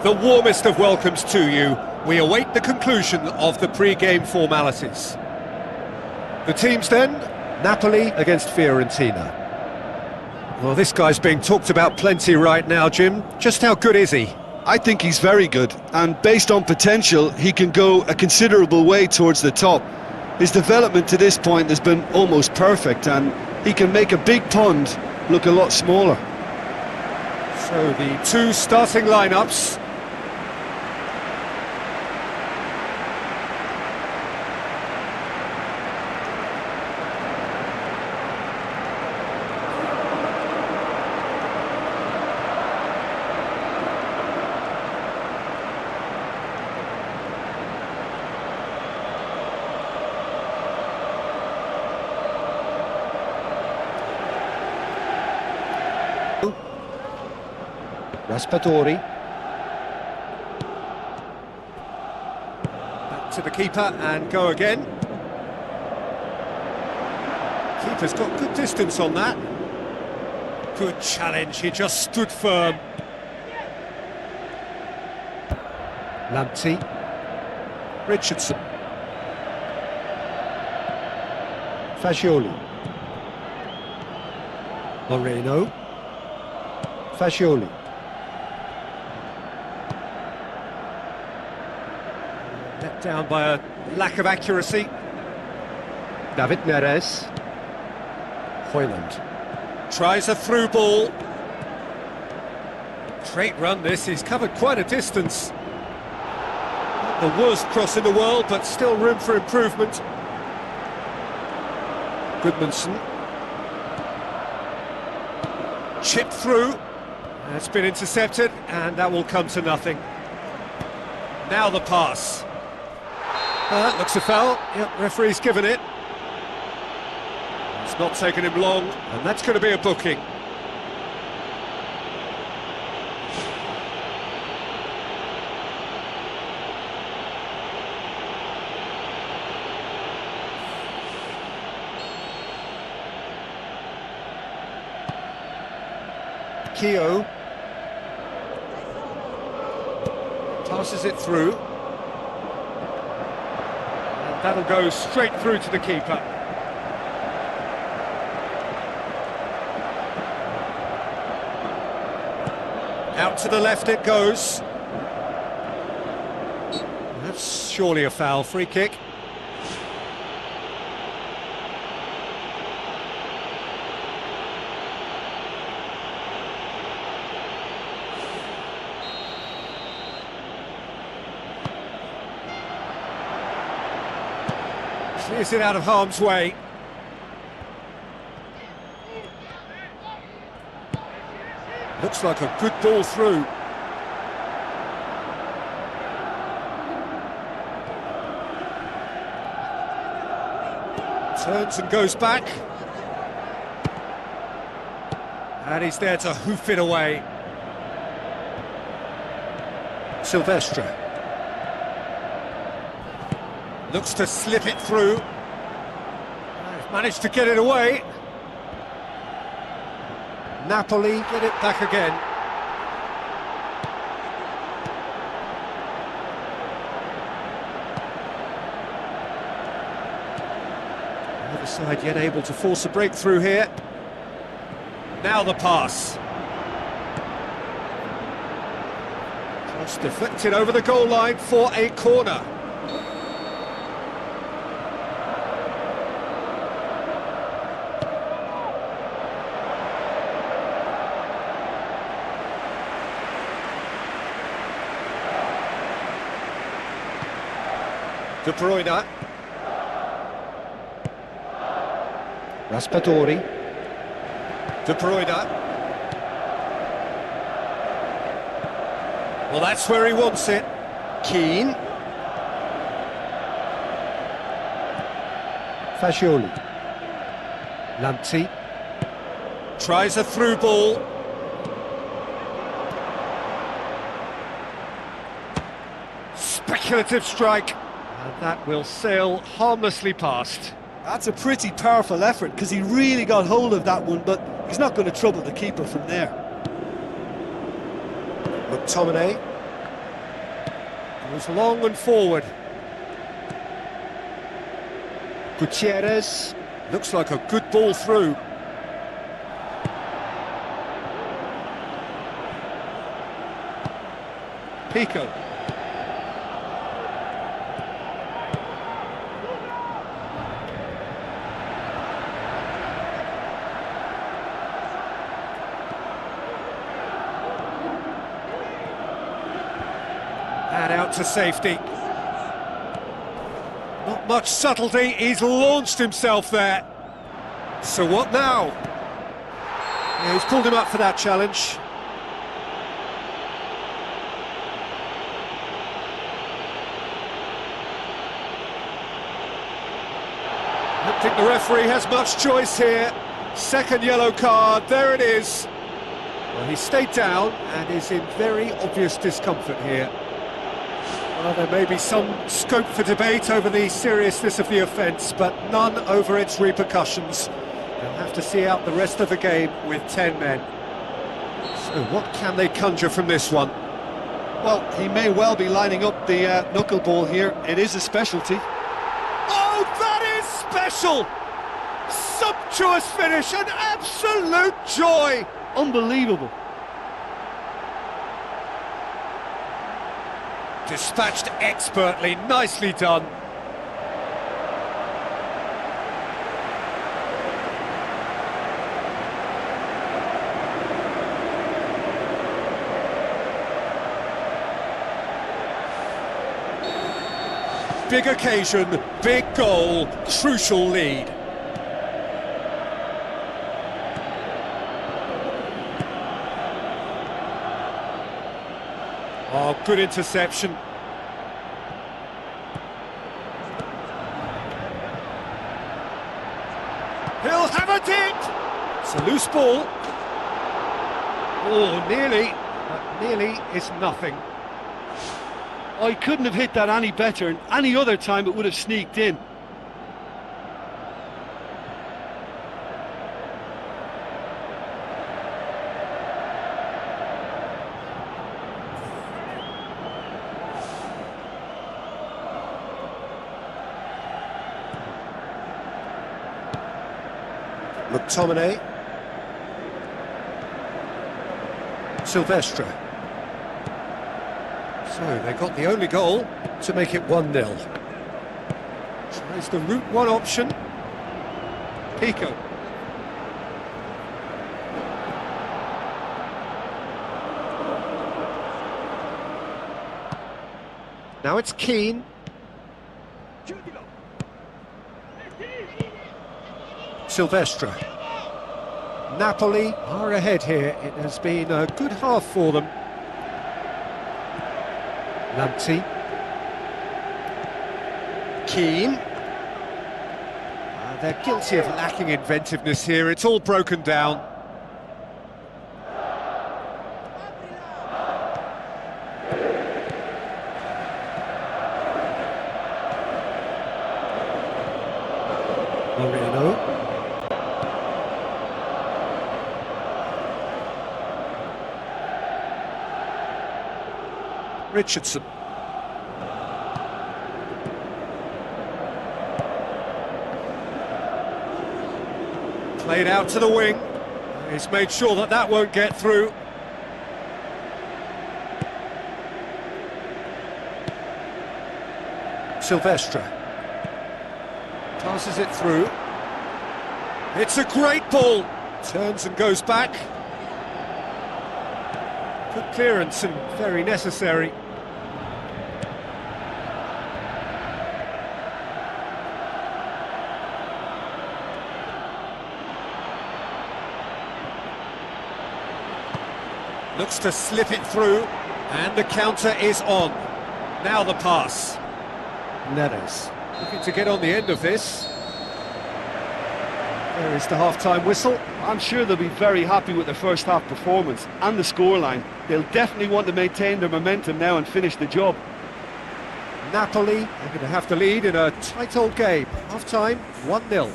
The warmest of welcomes to you. We await the conclusion of the pre-game formalities. The teams then, Napoli against Fiorentina. Well, this guy's being talked about plenty right now, Jim. Just how good is he? I think he's very good, and based on potential, he can go a considerable way towards the top. His development to this point has been almost perfect, and he can make a big pond look a lot smaller. So the two starting lineups. Raspadori. Back to the keeper and go again. Keeper's got good distance on that. Good challenge, he just stood firm. Lamptey. Richardson. Fagioli. Moreno. Fagioli. Let down by a lack of accuracy. David Neres. Hoyland. Tries a through ball. Great run this, he's covered quite a distance. Not the worst cross in the world, but still room for improvement. Goodmanson. Chipped through. That's been intercepted, and that will come to nothing. Now the pass. Looks a foul. Yep, referee's given it. It's not taken him long, and that's going to be a booking. Keogh. Passes it through. And that'll go straight through to the keeper. Out to the left it goes. That's surely a foul. Free kick. Clears it out of harm's way. Looks like a good ball through. Turns and goes back. And he's there to hoof it away. Sylvestre. Looks to slip it through. Managed to get it away. Napoli get it back again. The other side yet able to force a breakthrough here. Now the pass. Just deflected over the goal line for a corner. De Bruyne. Raspadori. De Bruyne. Well, that's where he wants it. Keane. Fagioli. Lamptey. Tries a through ball. Speculative strike. And that will sail harmlessly past. That's a pretty powerful effort, because he really got hold of that one, but he's not going to trouble the keeper from there. McTominay. Goes long and forward. Gutierrez. Looks like a good ball through. Pico. And out to safety. Not much subtlety, he's launched himself there. So what now? Yeah, he's pulled him up for that challenge. I don't think the referee has much choice here. Second yellow card, there it is. Well, he stayed down and is in very obvious discomfort here. Well, there may be some scope for debate over the seriousness of the offence, but none over its repercussions. They'll have to see out the rest of the game with 10 men. So what can they conjure from this one? Well, he may well be lining up the knuckleball here. It is a specialty. Oh, that is special! Sumptuous finish, an absolute joy! Unbelievable. Dispatched expertly, nicely done. Big occasion, big goal, crucial lead. Oh, good interception. He'll have a dig! It's a loose ball. Oh, nearly. But nearly is nothing. I couldn't have hit that any better, and any other time it would have sneaked in. McTominay. Sylvestre. So they got the only goal to make it 1-0. Tries the route one option. Pico. Now it's Keane. Sylvestre. Napoli are ahead here. It has been a good half for them. Lamptey. Keane. They're guilty of lacking inventiveness here. It's all broken down. Moreno. Richardson. Played out to the wing. He's made sure that that won't get through. Sylvestre. Passes it through. It's a great ball. Turns and goes back. Good clearance and very necessary. Looks to slip it through, and the counter is on. Now the pass. Neres. Looking to get on the end of this. There is the half-time whistle. I'm sure they'll be very happy with their first half performance and the scoreline. They'll definitely want to maintain their momentum now and finish the job. Napoli are going to have the lead in a tight old game. Half-time, 1-0.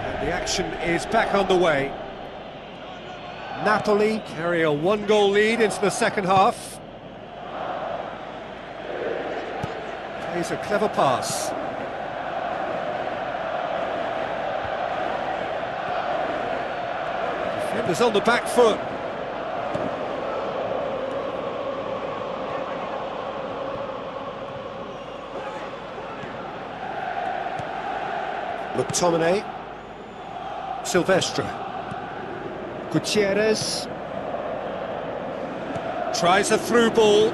And the action is back underway. Napoli carry a one-goal lead into the second half. Plays a clever pass. Defenders on the back foot. McTominay. Sylvestre. Gutierrez. Tries a through ball.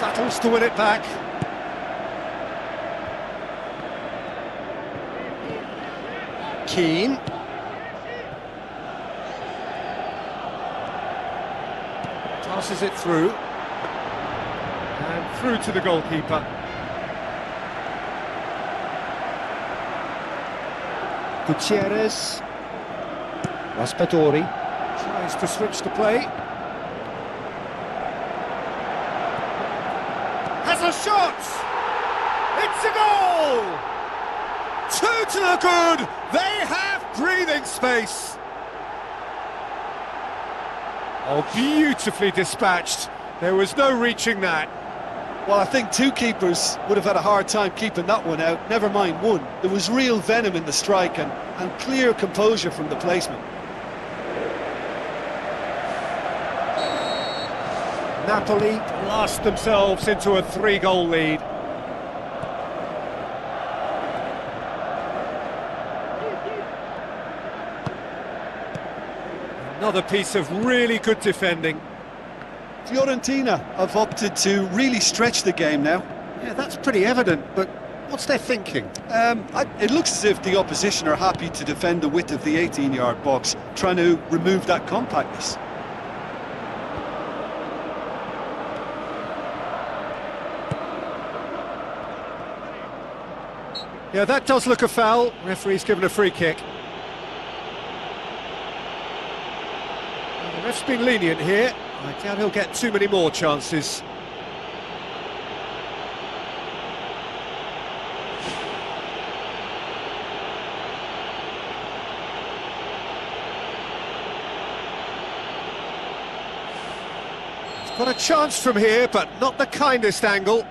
Battles to win it back. Keane. Passes it through. And through to the goalkeeper. Gutierrez. Raspadori. Tries to switch the play. Has a shot! It's a goal! Two to the good! They have breathing space! Oh, beautifully dispatched. There was no reaching that. Well, I think two keepers would have had a hard time keeping that one out, never mind one. There was real venom in the strike and clear composure from the placement. Napoli blast themselves into a 3-goal lead. Another piece of really good defending. Fiorentina have opted to really stretch the game now. Yeah, that's pretty evident, but what's their thinking? It looks as if the opposition are happy to defend the width of the 18-yard box, trying to remove that compactness. Yeah, that does look a foul. Referee's given a free kick. Well, the ref's been lenient here. I doubt he'll get too many more chances. He's got a chance from here, but not the kindest angle.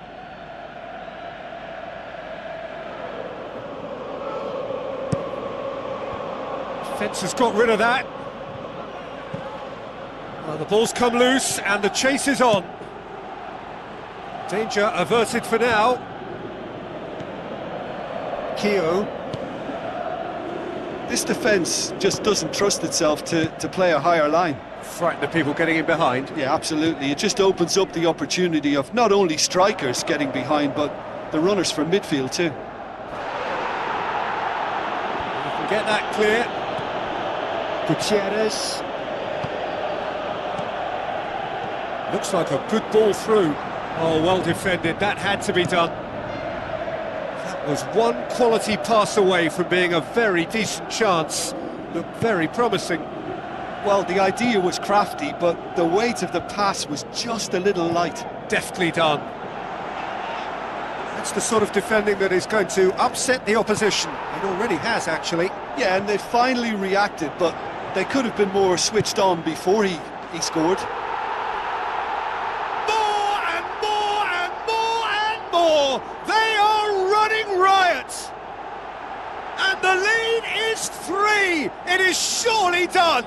Defence has got rid of that. Well, the ball's come loose and the chase is on. Danger averted for now. Keogh. This defence just doesn't trust itself to play a higher line. Frighten the people getting in behind. Yeah, absolutely. It just opens up the opportunity of not only strikers getting behind, but the runners from midfield too. You can get that clear. Gutierrez. Looks like a good ball through. Oh, well defended. That had to be done. That was one quality pass away from being a very decent chance. Looked very promising. Well, the idea was crafty, but the weight of the pass was just a little light. Deftly done. That's the sort of defending that is going to upset the opposition. It already has, actually. Yeah, and they finally reacted, but they could have been more switched on before he scored. More and more and more and more! They are running riot! And the lead is 3! It is surely done!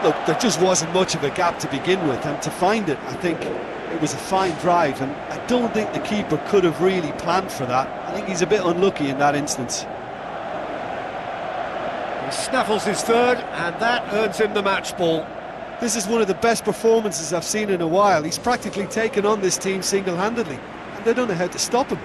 Look, there just wasn't much of a gap to begin with, and to find it, I think it was a fine drive, and I don't think the keeper could have really planned for that. I think he's a bit unlucky in that instance. He snaffles his third, and that earns him the match ball. This is one of the best performances I've seen in a while. He's practically taken on this team single-handedly, and they don't know how to stop him.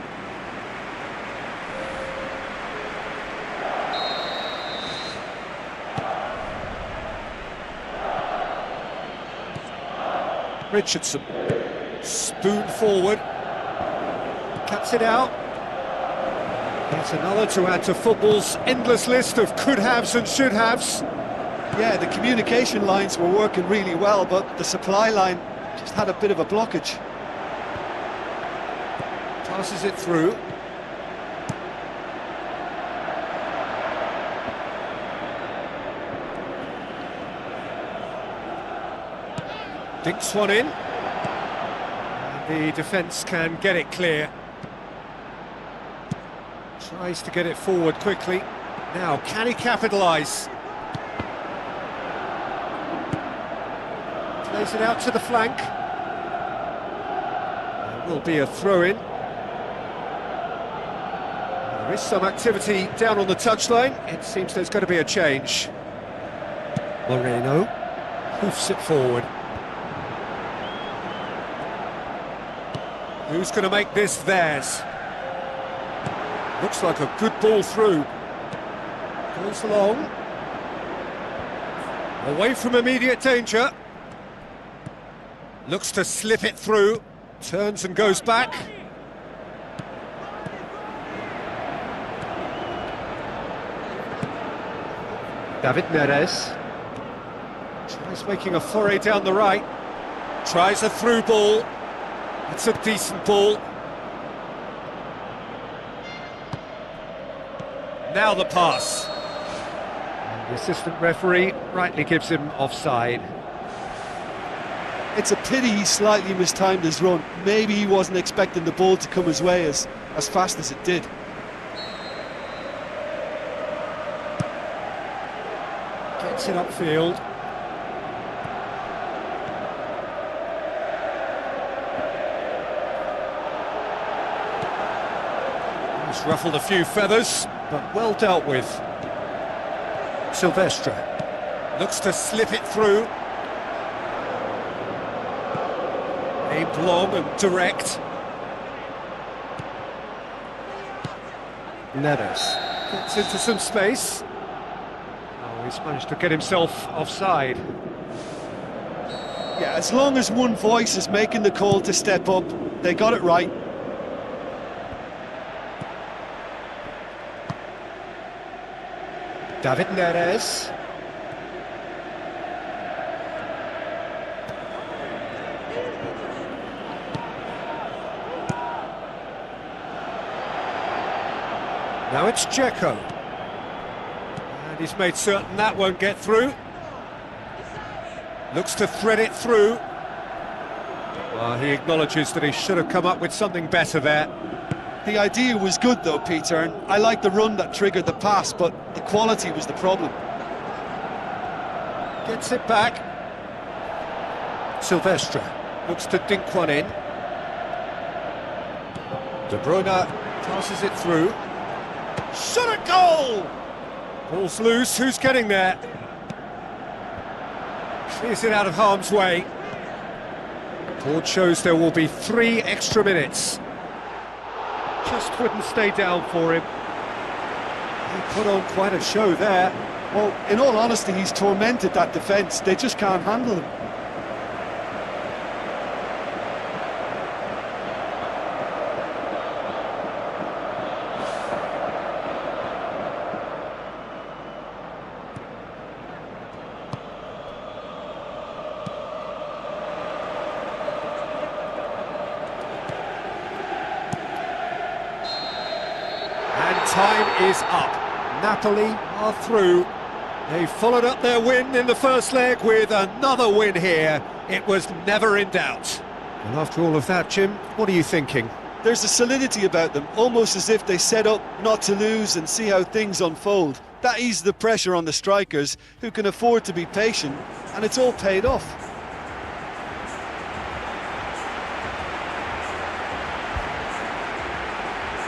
Richardson, spoon forward, cuts it out. That's another to add to football's endless list of could-haves and should-haves. Yeah, the communication lines were working really well, but the supply line just had a bit of a blockage. Passes it through. Dinks one in. And the defence can get it clear. Tries to get it forward quickly. Now, can he capitalise? Plays it out to the flank. There will be a throw-in. There is some activity down on the touchline. It seems there's going to be a change. Moreno hoofs it forward. Who's going to make this theirs? Looks like a good ball through. Goes along. Away from immediate danger. Looks to slip it through. Turns and goes back. David Neres. Tries making a foray down the right. Tries a through ball. It's a decent ball. Now the pass. And the assistant referee rightly gives him offside. It's a pity he slightly mistimed his run. Maybe he wasn't expecting the ball to come his way as fast as it did. Gets it upfield. He's ruffled a few feathers, but well dealt with. Sylvestre looks to slip it through. Aimed long and direct. Neres gets into some space. Oh, he's managed to get himself offside. Yeah, as long as one voice is making the call to step up, they got it right. David Neres. Now it's Jika. And he's made certain that won't get through. Looks to thread it through. Well, he acknowledges that he should have come up with something better there. The idea was good though, Peter, and I like the run that triggered the pass, but the quality was the problem. Gets it back. Sylvestre looks to dink one in. De Bruyne passes it through. Shot at goal! Ball's loose, who's getting there? Clears it out of harm's way. Board shows there will be 3 extra minutes. Just wouldn't stay down for him. He put on quite a show there. Well, in all honesty, he's tormented that defence. They just can't handle him. Time is up. Napoli are through. They followed up their win in the first leg with another win here. It was never in doubt. And after all of that, Jim, what are you thinking? There's a solidity about them, almost as if they set up not to lose and see how things unfold. That eases the pressure on the strikers, who can afford to be patient, and it's all paid off.